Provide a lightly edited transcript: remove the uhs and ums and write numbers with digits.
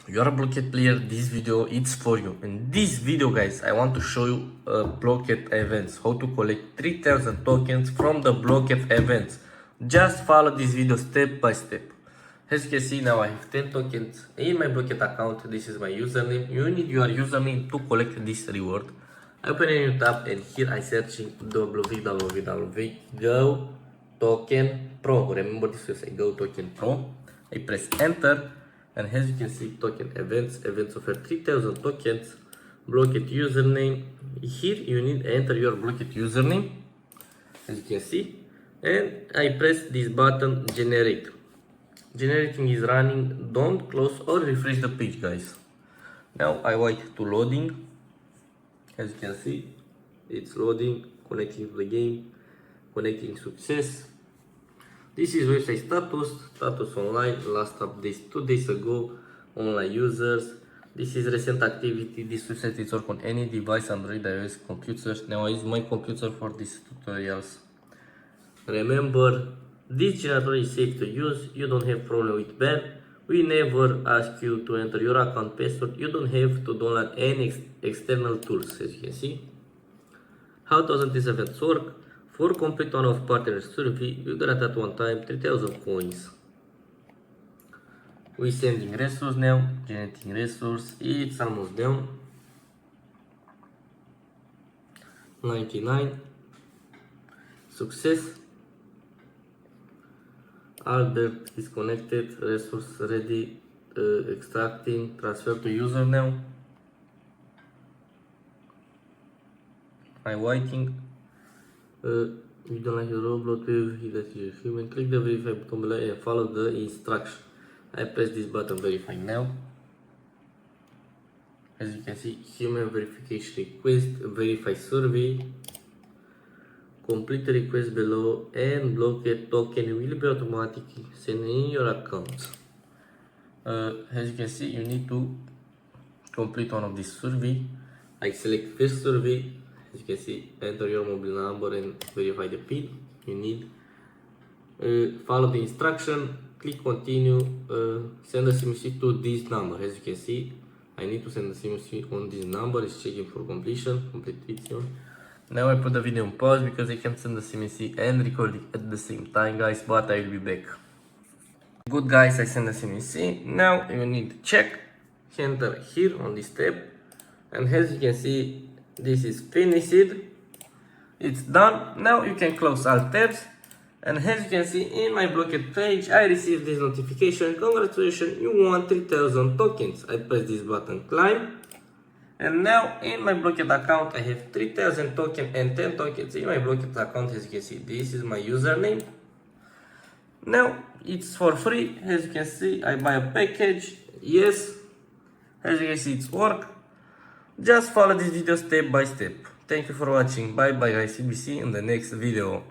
You are a Blooket player, this video it's for you. In this video guys, I want to show you Blooket events, how to collect 3000 tokens from the Blooket events. Just follow this video step by step. As you can see now I have 10 tokens in my Blooket account. This is my username. You need your username to collect this reward. I open a new tab and here I searching www go token pro. Remember this will say go token pro. I press enter. And as you can see, token events offer 3000 tokens. Blooket username. Here you need to enter your Blooket username, as you can see, and I press this button generate. Generating is running. Don't close or refresh the page, guys. Now I wait to loading. As you can see, it's loading, connecting to the game, connecting success. This is website status online, last update 2 days ago, online users. This is recent activity. This website is work on any device, Android, iOS computers. Now I use my computer for these tutorials. Remember, this generator is safe to use. You don't have problem with ban. We never ask you to enter your account password. You don't have to download any external tools, as you can see. How does this event work? For complete one of partner survey, you grant at one time 3000 coins. We sending resource now, generating resource, it's almost done. 99. Success. Albert is connected, resource ready, extracting, transfer to user now. I'm waiting. You don't like the robot with that is human. Click the verify button below and follow the instruction. I press this button verify now. As you can see, human verification request, verify survey, complete the request below, and Blooket token will be automatically sent in your account. As you can see, you need to complete one of this survey. I select first survey. As you can see, enter your mobile number and verify the PIN. You need follow the instruction, click continue, send a SMS to this number. As you can see, I need to send a SMS on this number. It's checking for completion. Now I put the video on pause because I can send the SMS and record it at the same time, guys, but I will be back. Good guys, I send the SMS. Now you need to check, enter here on this tab, and as you can see, this is finished. It's done. Now you can close all tabs. And as you can see in my Blooket page, I received this notification. Congratulations, you won 3000 tokens. I press this button, climb. And now in my Blooket account, I have 3000 tokens and 10 tokens in my Blooket account. As you can see, this is my username. Now it's for free. As you can see, I buy a package. Yes. As you can see, it's work. Just follow this video step by step. Thank you for watching. Bye bye guys. We see you in the next video.